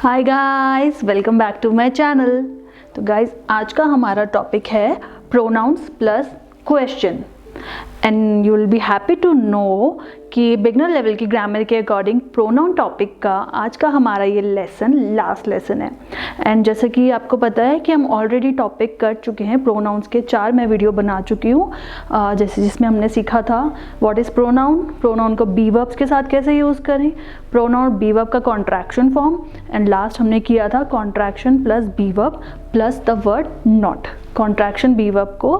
Hi guys, welcome back to my channel. तो guys, आज का हमारा टॉपिक है pronouns plus question and you will be happy to know कि beginner level की ग्रामर के अकॉर्डिंग प्रोनाउन टॉपिक का आज का हमारा ये लेसन लास्ट लेसन है। एंड जैसे कि आपको पता है कि हम ऑलरेडी टॉपिक कर चुके हैं प्रोनाउंस के 4 मैं वीडियो बना चुकी हूँ, जैसे जिसमें हमने सीखा था व्हाट इज़ प्रोनाउन, प्रोनाउन को बी वर्ब्स के साथ कैसे यूज़ करें, प्रोनाउन बी वर्ब का कॉन्ट्रैक्शन फॉर्म, एंड लास्ट हमने किया था contraction plus be verb plus the word not. Contraction be verb को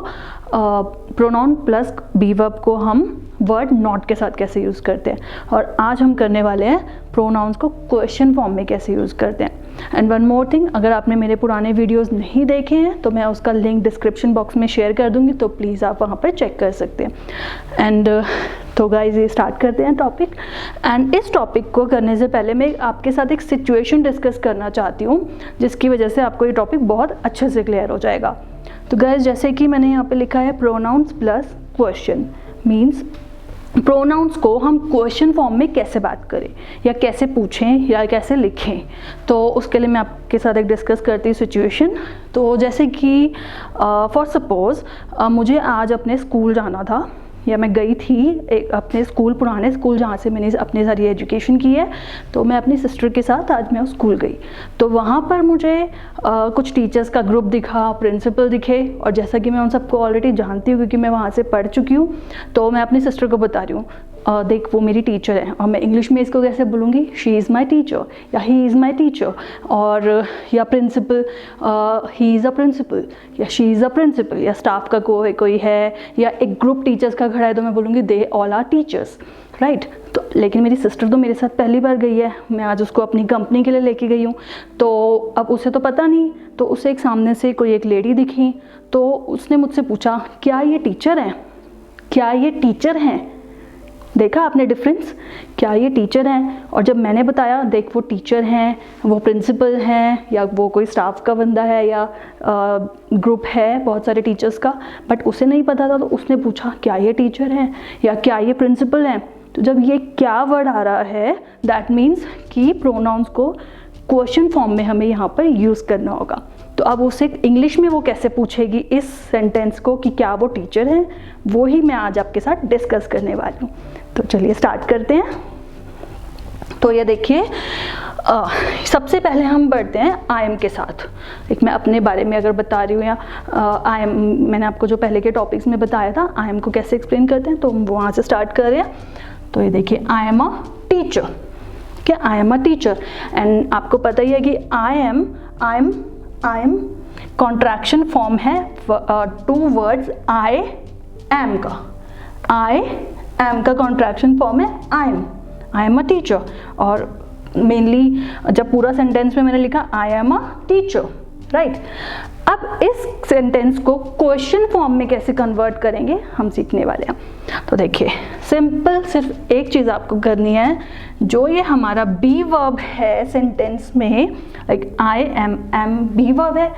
प्रोनाउन प्लस बी वर्ब को हम वर्ड नॉट के साथ कैसे यूज़ करते हैं, और आज हम करने वाले हैं प्रोनाउंस को क्वेश्चन फॉर्म में कैसे यूज़ करते हैं। एंड वन मोर थिंग, अगर आपने मेरे पुराने वीडियोस नहीं देखे हैं तो मैं उसका लिंक डिस्क्रिप्शन बॉक्स में शेयर कर दूंगी, तो प्लीज़ आप वहाँ पर चेक कर सकते हैं। एंड तो गाइज ये स्टार्ट करते हैं टॉपिक। एंड इस टॉपिक को करने से पहले मैं आपके साथ एक सिचुएशन डिस्कस करना चाहती हूँ, जिसकी वजह से आपको ये टॉपिक बहुत अच्छे से क्लियर हो जाएगा। तो गाइज, जैसे कि मैंने यहाँ पे लिखा है pronouns plus question, means pronouns को हम क्वेश्चन फॉर्म में कैसे बात करें या कैसे पूछें या कैसे लिखें। तो उसके लिए मैं आपके साथ एक डिस्कस करती हूँ सिचुएशन। तो जैसे कि फॉर सपोज़ मुझे आज अपने स्कूल जाना था, या मैं गई थी एक अपने स्कूल, पुराने स्कूल जहाँ से मैंने अपनी सारी एजुकेशन की है। तो मैं अपनी सिस्टर के साथ आज मैं उस स्कूल गई, तो वहाँ पर मुझे कुछ टीचर्स का ग्रुप दिखा, प्रिंसिपल दिखे, और जैसा कि मैं उन सबको ऑलरेडी जानती हूँ क्योंकि मैं वहाँ से पढ़ चुकी हूँ, तो मैं अपनी सिस्टर को बता रही हूँ देख वो मेरी टीचर है, और मैं इंग्लिश में इसको कैसे बोलूँगी, शी इज़ माई टीचर या ही इज़ माई टीचर, और या principal he is a principal या शी इज़ अ प्रिंसिपल, या स्टाफ का कोई है या एक ग्रुप टीचर्स का खड़ा है तो मैं बोलूँगी they all are teachers, right. तो लेकिन मेरी सिस्टर तो मेरे साथ पहली बार गई है, मैं आज उसको अपनी कंपनी के लिए लेके गई हूँ, तो अब उसे तो पता नहीं, तो उसे एक सामने से कोई एक लेडी दिखी, तो उसने मुझसे पूछा क्या ये टीचर हैं, क्या ये टीचर हैं। देखा आपने डिफरेंस, क्या ये टीचर हैं, और जब मैंने बताया देख वो टीचर हैं, वो प्रिंसिपल हैं, या वो कोई स्टाफ का बंदा है, या ग्रुप है बहुत सारे टीचर्स का, बट उसे नहीं पता था, तो उसने पूछा क्या ये टीचर हैं या क्या ये प्रिंसिपल हैं। तो जब ये क्या वर्ड आ रहा है, दैट मीन्स कि प्रोनाउंस को क्वेश्चन फॉर्म में हमें यहाँ पर यूज़ करना होगा। तो अब उसे इंग्लिश में वो कैसे पूछेगी इस सेंटेंस को कि क्या वो टीचर हैं, वो ही मैं आज आपके साथ डिस्कस करने वाली हूँ। तो चलिए स्टार्ट करते हैं। तो ये देखिए, सबसे पहले हम बढ़ते हैं आई एम के साथ। एक मैं अपने बारे में अगर बता रही हूँ, या आई एम मैंने आपको जो पहले के टॉपिक्स में बताया था आई एम को कैसे एक्सप्लेन करते हैं, तो हम वहाँ से स्टार्ट कर रहे हैं। तो ये देखिए, आई एम अ टीचर, क्या I am a teacher, and आपको पता ही है कि आई एम कॉन्ट्रैक्शन फॉर्म है 2 वर्ड्स आई एम का। आई एम का कॉन्ट्रैक्शन फॉर्म है आई एम अ टीचर, और मेनली जब पूरा सेंटेंस में मैंने लिखा I am a teacher, right. अब इस सेंटेंस को क्वेश्चन फॉर्म में कैसे कन्वर्ट करेंगे हम सीखने वाले हैं। तो देखिए, सिंपल सिर्फ एक चीज़ आपको करनी है, जो ये हमारा बी वर्ब है सेंटेंस में, like I am be verb है,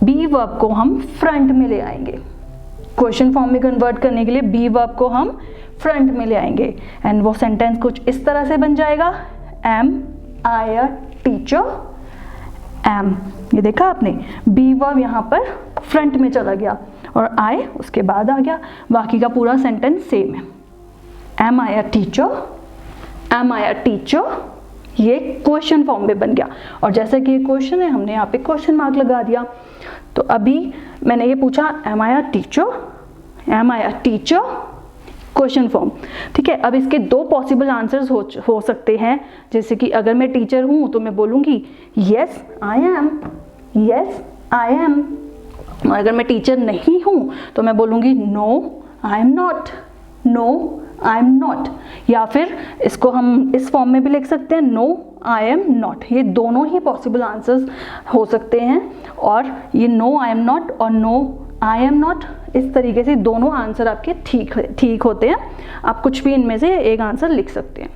बी वर्ब को हम फ्रंट में ले आएंगे। क्वेश्चन फॉर्म में कन्वर्ट करने के लिए बी वर्ब को हम फ्रंट में ले आएंगे, एंड वो सेंटेंस कुछ इस तरह से बन जाएगा, am I a teacher am. ये देखा आपने, बी वर्ब यहाँ पर फ्रंट में चला गया और आई उसके बाद आ गया, बाकी का पूरा सेंटेंस सेम है। Am I a teacher, am I a teacher, ये क्वेश्चन फॉर्म में बन गया, और जैसे कि ये क्वेश्चन है हमने यहाँ पे क्वेश्चन मार्क लगा दिया। तो अभी मैंने ये पूछा am I a teacher, am I a teacher, question form, ठीक है। अब इसके 2 पॉसिबल आंसर्स हो सकते हैं, जैसे कि अगर मैं टीचर हूँ तो मैं बोलूँगी yes I am, yes I am. अगर मैं टीचर नहीं हूँ तो मैं बोलूँगी no I am not, no I am not, या फिर इसको हम इस फॉर्म में भी लिख सकते हैं, नो आई एम नॉट। ये दोनों ही पॉसिबल आंसर्स हो सकते हैं, और ये नो आई एम नॉट और नो आई एम नॉट, इस तरीके से दोनों आंसर आपके ठीक होते हैं। आप कुछ भी इनमें से एक आंसर लिख सकते हैं,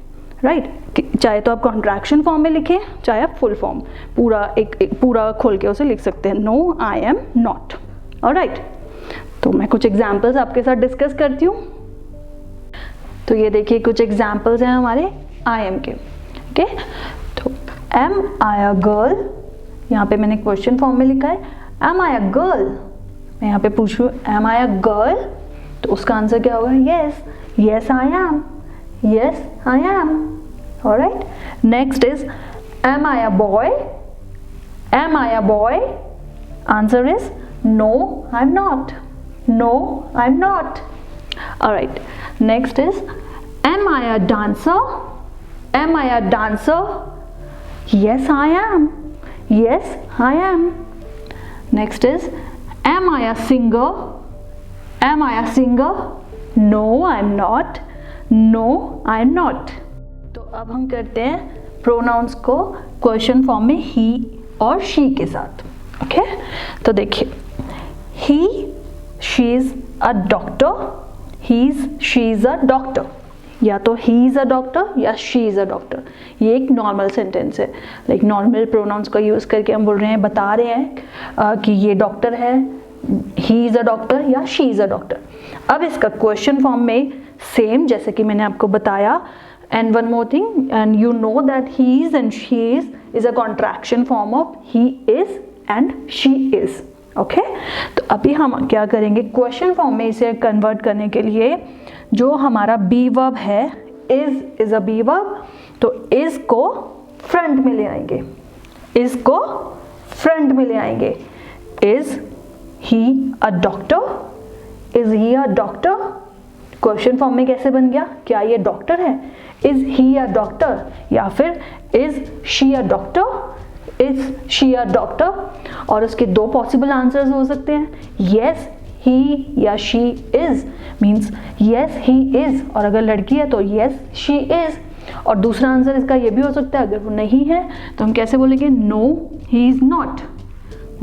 राइट। चाहे तो आप कॉन्ट्रैक्शन फॉर्म में लिखें, चाहे आप फुल फॉर्म पूरा एक पूरा खोल के उसे लिख सकते हैं, no I am not, alright. तो मैं कुछ एग्जाम्पल्स आपके साथ डिस्कस करती हूँ। तो ये देखिए कुछ एग्जाम्पल्स हैं हमारे आई एम के, ओके। तो एम आई अ गर्ल, यहाँ पे मैंने क्वेश्चन फॉर्म में लिखा है एम आई अ गर्ल, मैं यहाँ पे पूछूँ एम आई अ गर्ल, तो उसका आंसर क्या होगा? Yes, yes I am, yes I am. Alright, next is am I a boy, am I a boy, answer is no I am not, no I am not. Alright, next is am I a dancer, am I a dancer, yes I am, yes I am। next is am I a singer, am I a singer, no I'm not, no I'm not। तो अब हम करते हैं pronounce को question form में ही और she के साथ। ओके, तो देखिए he she is a doctor, he is she is a doctor, या तो ही इज़ अ डॉक्टर या शी इज़ अ डॉक्टर। ये एक नॉर्मल सेंटेंस है, लाइक नॉर्मल प्रोनाउंस का यूज़ करके हम बोल रहे हैं, बता रहे हैं कि ये डॉक्टर है, ही इज़ अ डॉक्टर या शी इज़ अ डॉक्टर। अब इसका क्वेश्चन फॉर्म में सेम जैसे कि मैंने आपको बताया, and one more thing, and you know that he is and she is a contraction form of he is and she is. Okay, तो अभी हम क्या करेंगे, क्वेश्चन फॉर्म में इसे कन्वर्ट करने के लिए जो हमारा बी वर्ब है, इज अ बी वर्ब, तो इज को फ्रंट में ले आएंगे, इज को फ्रंट में ले आएंगे। Is he a doctor, is he a doctor, question form में कैसे बन गया, क्या ये डॉक्टर है, इज ही अ डॉक्टर, या फिर is she a doctor, is she a doctor. और उसके दो पॉसिबल आंसर्स हो सकते हैं, येस ही या she is, means yes he is, और अगर लड़की है तो येस शी इज। और दूसरा आंसर इसका ये भी हो सकता है, अगर वो नहीं है तो हम कैसे बोलेंगे, no he is not,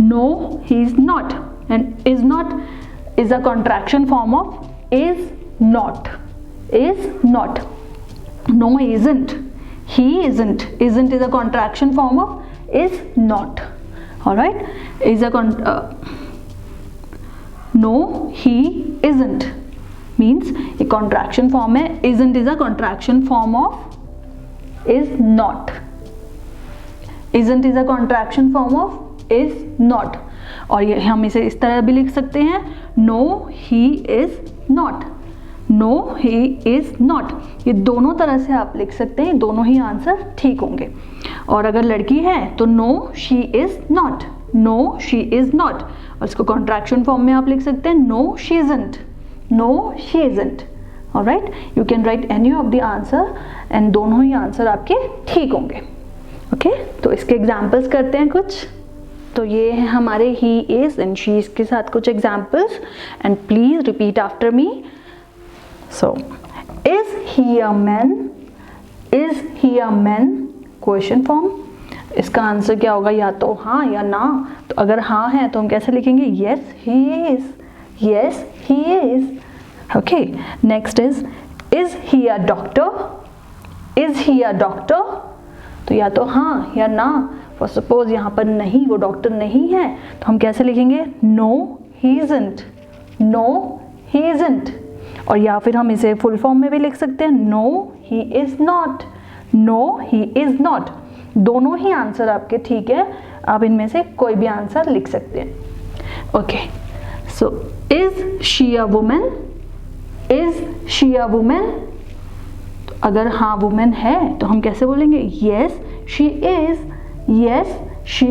no he is not, and is not is a contraction form of is not, is not. No he isn't, he isn't is a contraction form of is not। all right, is a no he isn't means a contraction form है, isn't is a contraction form of is not, isn't is a contraction form of is not। और ये हम इसे इस तरह भी लिख सकते हैं, no he is not, no he is not. ये दोनों तरह से आप लिख सकते हैं, दोनों ही आंसर ठीक होंगे। और अगर लड़की है तो no she is not, no she is not, और इसको कॉन्ट्रैक्शन फॉर्म में आप लिख सकते हैं, no she isn't, no she isn't. Alright, you can write any of the answer and दोनों ही आंसर आपके ठीक होंगे। ओके, तो इसके एग्जाम्पल्स करते हैं कुछ। तो ये है हमारे he is and she is के साथ कुछ examples, and please repeat after me. So, is he a man? Is he a man? Question form। इसका आंसर क्या होगा, या तो हाँ या ना। तो अगर हाँ है तो हम कैसे लिखेंगे, yes he is, yes he is। Okay, next is he a doctor? Is he a doctor? तो या तो हाँ या ना। For suppose यहाँ पर नहीं, वो डॉक्टर नहीं है, तो हम कैसे लिखेंगे, no he isn't, no he isn't। और या फिर हम इसे फुल फॉर्म में भी लिख सकते हैं, no he is not, no he is not. दोनों ही आंसर आपके ठीक है, आप इनमें से कोई भी आंसर लिख सकते हैं। Okay, so is she a women, is she a women. तो अगर हाँ वुमेन है तो हम कैसे बोलेंगे, yes she is, yes she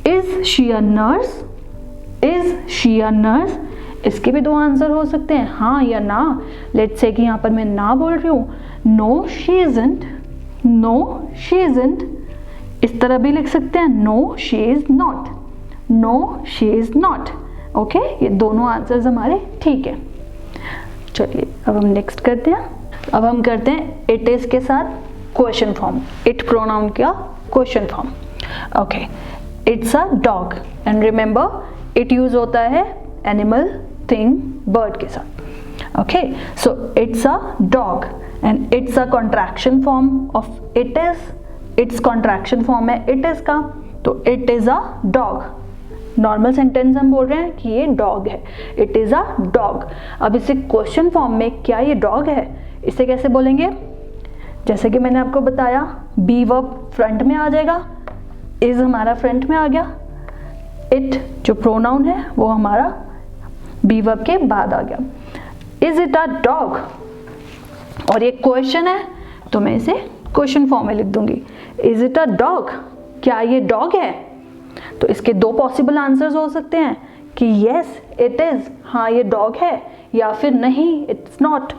is she a nurse, is she a nurse. इसके भी दो आंसर हो सकते हैं, हाँ या ना। लेट्स से कि यहाँ पर मैं ना बोल रही हूँ, no she isn't, no she isn't. इस तरह भी लिख सकते हैं, no she is not, no she is not. Okay, ये दोनों आंसर्स हमारे ठीक है। चलिए अब हम नेक्स्ट करते हैं। अब हम करते हैं इट इज के साथ क्वेश्चन फॉर्म, इट प्रोनाउन का question form. Okay, it's a dog, and remember it use होता है एनिमल, थिंग, बर्ड के साथ। Okay, so it's a dog and it's a contraction form of it is, it's contraction form है it is का, तो it is a dog. Normal sentence हम बोल रहे हैं कि ये डॉग है, इट इज अ डॉग। अब इसे क्वेश्चन फॉर्म में क्या ये डॉग है, इसे कैसे बोलेंगे, जैसे कि मैंने आपको बताया बी वर्ब फ्रंट में आ जाएगा, इज हमारा फ्रंट में आ गया, इट जो प्रोनाउन है वो हमारा बी वर्ब के बाद आ गया। इज इट अ डॉग, और ये क्वेश्चन है तो मैं इसे क्वेश्चन फॉर्म में लिख दूंगी, इज इट अ डॉग, क्या ये डॉग है। तो इसके दो पॉसिबल आंसर्स हो सकते हैं कि यस इट इज, हाँ ये डॉग है, या फिर नहीं it's not,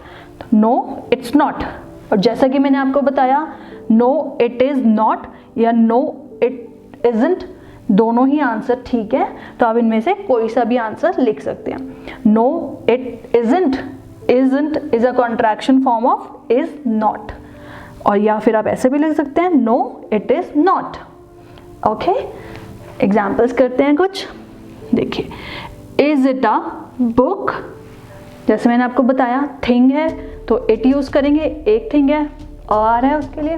no it's not. और जैसा कि मैंने आपको बताया नो इट इज नॉट या नो इट इजंट, दोनों ही आंसर ठीक है, तो आप इनमें से कोई सा भी आंसर लिख सकते हैं। No it isn't, isn't is a contraction form of is not, और या फिर आप ऐसे भी लिख सकते हैं no it is not. Okay, examples करते हैं कुछ। देखिए, इज इट अ बुक, जैसे मैंने आपको बताया थिंग है तो इट यूज करेंगे, एक थिंग है और है उसके लिए,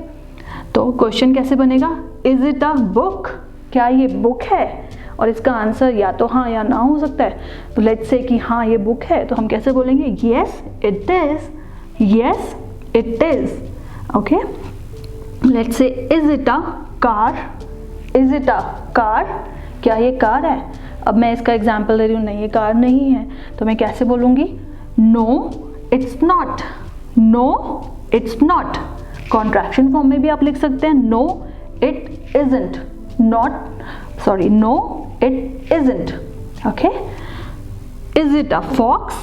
तो क्वेश्चन कैसे बनेगा, इज इट अ बुक, क्या ये बुक है, और इसका आंसर या तो हाँ या ना हो सकता है। तो लेट्स से कि हाँ ये बुक है, तो हम कैसे बोलेंगे, yes it is, yes it is. Okay, let's say is it a car, is it a car, क्या ये कार है। अब मैं इसका एग्जाम्पल दे रही हूँ, नहीं ये कार नहीं है, तो मैं कैसे बोलूँगी, no it's not, no it's not. Contraction form में भी आप लिख सकते हैं no it isn't, not sorry no it isn't. Okay, is it a fox,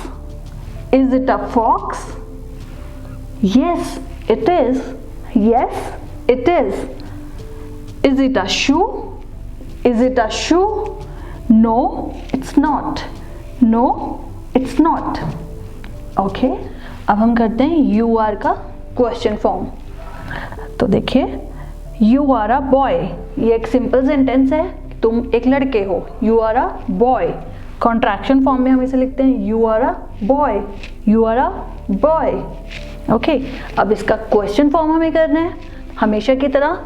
is it a fox, yes it is, yes it is. Is it a shoe, is it a shoe, no it's not, no it's not. Okay, अब हम करते हैं you are का question form. तो देखिए, you are a boy, ये एक simple sentence है, तुम एक लड़के हो, you are a boy. Contraction form में हम इसे लिखते हैं you are a boy, you are a boy. Okay, अब इसका क्वेश्चन फॉर्म हमें करना है, हमेशा की तरह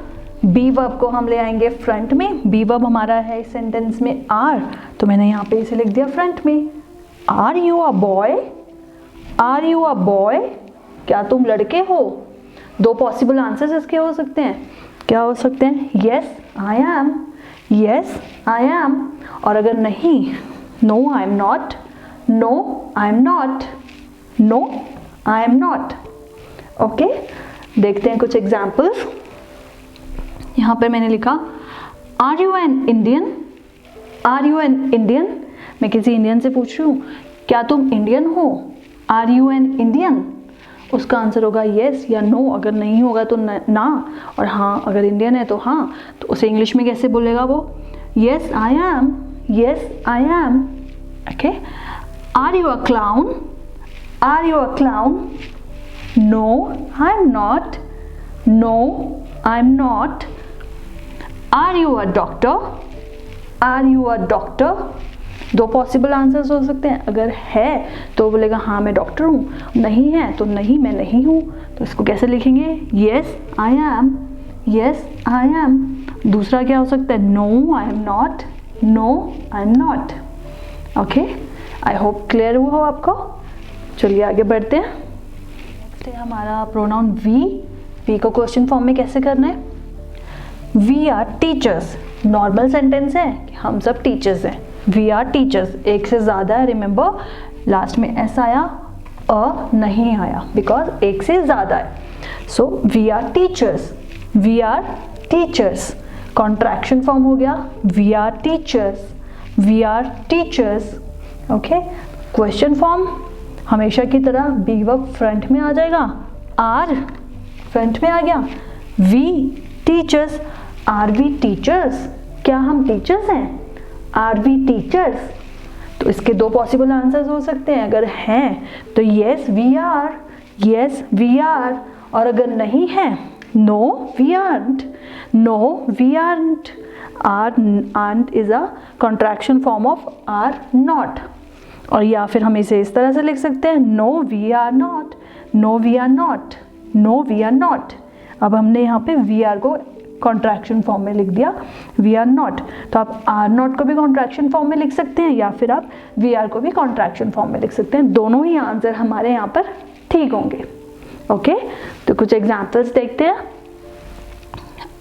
बी वर्ब को हम ले आएंगे फ्रंट में। बी वर्ब हमारा है इस सेंटेंस में आर, तो मैंने यहाँ पे इसे लिख दिया फ्रंट में। Are you a boy, are you a boy, क्या तुम लड़के हो। दो पॉसिबल आंसर्स इसके हो सकते हैं, क्या हो सकते हैं, yes I am, yes I am, और अगर नहीं, no I am not, no I am not, no I am not. Okay, देखते हैं कुछ एग्जाम्पल्स। यहाँ पर मैंने लिखा are you an Indian, are you an Indian, मैं किसी इंडियन से पूछ रही हूँ क्या तुम इंडियन हो, आर यू एन इंडियन। उसका आंसर होगा येस या नो, अगर नहीं होगा तो ना, और हाँ अगर इंडियन है तो हाँ। तो उसे इंग्लिश में कैसे बोलेगा वो, yes I am, yes I am. Okay, are you a clown, are you a clown, no I am not, no I am not. Are you a doctor, are you a doctor. दो possible answers हो सकते हैं, अगर है तो बोलेगा हाँ मैं डॉक्टर हूँ, नहीं है तो नहीं मैं नहीं हूँ। तो इसको कैसे लिखेंगे, yes I am, yes I am. दूसरा क्या हो सकता है, no I am not, no I am not. Okay, I hope clear हुआ हो आपको। चलिए आगे बढ़ते हैं। नेक्स्ट है हमारा प्रोनाउन वी। वी को क्वेश्चन फॉर्म में कैसे करना है, we are teachers. Normal sentence है कि हम सब टीचर्स हैं, वी आर टीचर्स। एक से ज़्यादा है, रिमेंबर लास्ट में एस आया, अ नहीं आया, बिकॉज एक से ज़्यादा है। So we are teachers, we are teachers. Contraction form हो गया we are teachers, we are teachers. Okay, question form हमेशा की तरह बी वर्ब फ्रंट में आ जाएगा, आर फ्रंट में आ गया, we teachers, are we teachers, क्या हम टीचर्स हैं, आर वी टीचर्स। तो इसके दो पॉसिबल आंसर्स हो सकते हैं, अगर हैं तो yes we are, yes we are, और अगर नहीं है no we aren't, no we aren't. Aren't is a contraction form of are not. और या फिर हम इसे इस तरह से लिख सकते हैं no we are not, no we are not, no we are not. अब हमने यहाँ पे वी आर को कॉन्ट्रैक्शन फॉर्म में लिख दिया, वी आर नॉट। तो आप आर नॉट को भी कॉन्ट्रैक्शन फॉर्म में लिख सकते हैं, या फिर आप वी आर को भी कॉन्ट्रैक्शन फॉर्म में लिख सकते हैं। दोनों ही आंसर हमारे यहाँ पर ठीक होंगे। ओके, तो कुछ एग्जाम्पल्स देखते हैं.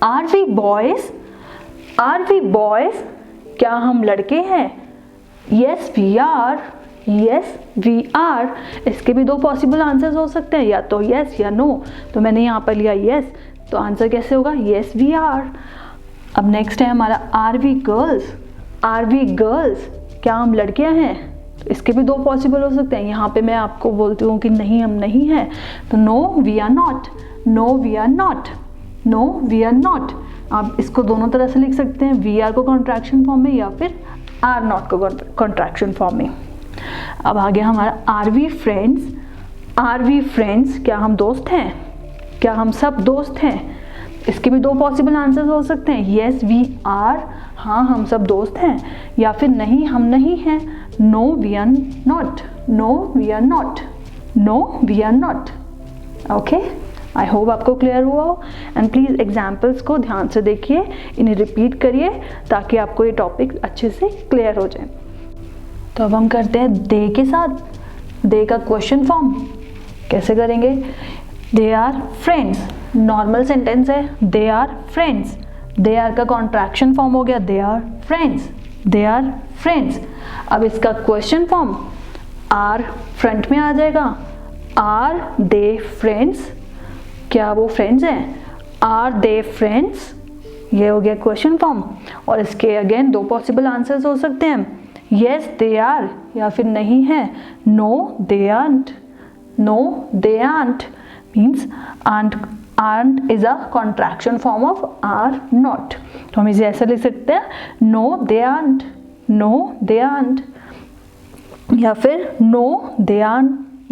Are we boys, are we boys, क्या हम लड़के हैं? Yes we are, yes we are. इसके भी दो पॉसिबल आंसर्स हो सकते हैं, या तो यस या नो. तो मैंने यहाँ पर लिया यस, तो आंसर कैसे होगा? Yes we are. अब नेक्स्ट है हमारा are we girls, are we girls, क्या हम लड़कियां हैं? तो इसके भी दो पॉसिबल हो सकते हैं. यहाँ पे मैं आपको बोलती हूँ कि नहीं हम नहीं हैं, तो no we are not, no we are not, no we are not. आप इसको दोनों तरह से लिख सकते हैं, वी आर को कॉन्ट्रैक्शन फॉर्म में या फिर आर नॉट को कॉन्ट्रैक्शन फॉर्म में. अब आगे हमारा are we friends, are we friends, क्या हम दोस्त हैं? क्या हम सब दोस्त हैं? इसके भी दो पॉसिबल आंसर्स हो सकते हैं, येस वी आर, हाँ हम सब दोस्त हैं, या फिर नहीं हम नहीं हैं, no we are not, no we are not, no we are not. Okay, I hope आपको क्लियर हुआ हो. एंड प्लीज़ एग्जाम्पल्स को ध्यान से देखिए, इन्हें रिपीट करिए ताकि आपको ये टॉपिक अच्छे से क्लियर हो जाए. तो अब हम करते हैं दे के साथ. दे का क्वेश्चन फॉर्म कैसे करेंगे? They are friends, normal sentence है, they are friends. They are का कॉन्ट्रैक्शन फॉर्म हो गया they are friends, they are friends. अब इसका क्वेश्चन फॉर्म आर फ्रंट में आ जाएगा. आर दे फ्रेंड्स, क्या वो फ्रेंड्स हैं? आर दे फ्रेंड्स, ये हो गया क्वेश्चन फॉर्म. और इसके अगेन दो पॉसिबल आंसर्स हो सकते हैं, येस दे आर या फिर नहीं है, no they aren't, no they aren't. Means aren't is a contraction form of are not. तो हम इसे ऐसा लिख सकते हैं, no they aren't, no they aren't, या फिर no they are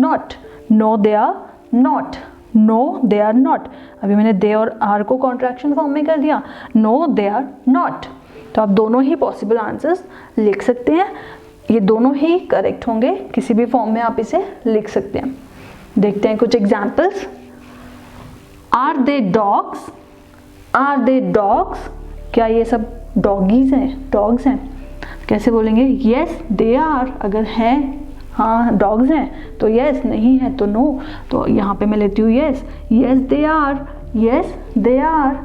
not, no they are not, no they are not. अभी मैंने दे और आर को कॉन्ट्रैक्शन फॉर्म में कर दिया, नो दे आर नॉट. तो आप दोनों ही पॉसिबल आंसर्स लिख सकते हैं, ये दोनों ही करेक्ट होंगे, किसी भी फॉर्म में आप इसे लिख सकते हैं. देखते हैं कुछ examples. Are they dogs, are they dogs, क्या ये सब डॉगीज हैं, डॉग्स हैं? कैसे बोलेंगे? येस दे आर, अगर हैं हाँ डॉग्स हैं तो येस, नहीं है तो नो. तो यहाँ पे मैं लेती हूँ yes, yes they are, yes they are.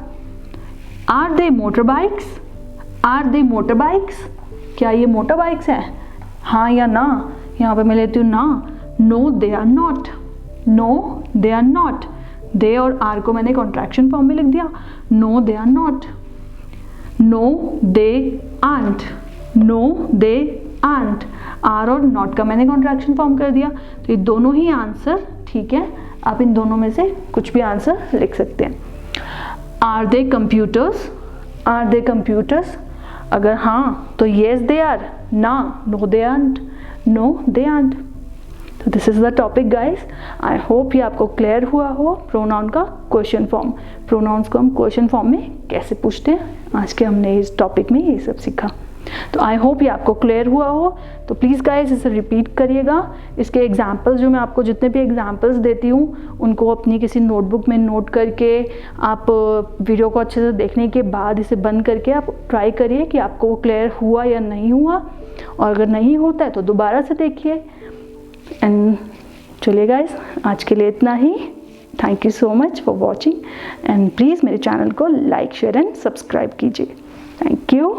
Are they motor bikes, are they motor bikes, क्या ये मोटर बाइक्स हैं? हाँ या ना? यहाँ पे मैं लेती हूँ ना, no they are not, no they are not. They और आर को मैंने कॉन्ट्रैक्शन फॉर्म में लिख दिया, no they are not, no they aren't, no they aren't. Are और नॉट का मैंने कॉन्ट्रैक्शन फॉर्म कर दिया. तो ये दोनों ही आंसर ठीक है, आप इन दोनों में से कुछ भी आंसर लिख सकते हैं. Are they computers, are they computers, अगर हाँ तो येस दे आर, ना no they aren't, no they aren't. तो this is the topic guys. I hope ये आपको क्लियर हुआ हो. प्रोनाउन का क्वेश्चन फॉर्म, प्रोनाउंस को हम क्वेश्चन फॉर्म में कैसे पूछते हैं, आज के हमने इस टॉपिक में ये सब सीखा. तो आई होप ये आपको क्लियर हुआ हो. तो प्लीज़ गाइस इसे रिपीट करिएगा. इसके एग्जाम्पल्स जो मैं आपको जितने भी एग्जाम्पल्स देती हूँ उनको अपनी किसी नोटबुक में नोट करके आप वीडियो को अच्छे से देखने के बाद इसे बंद करके आप ट्राई करिए कि आपको वो क्लियर हुआ या नहीं हुआ. और अगर नहीं होता है तो दोबारा से देखिए. एंड चलिए गाइस, आज के लिए इतना ही. Thank you so much for watching and please मेरे चैनल को लाइक शेयर एंड सब्सक्राइब कीजिए. Thank you.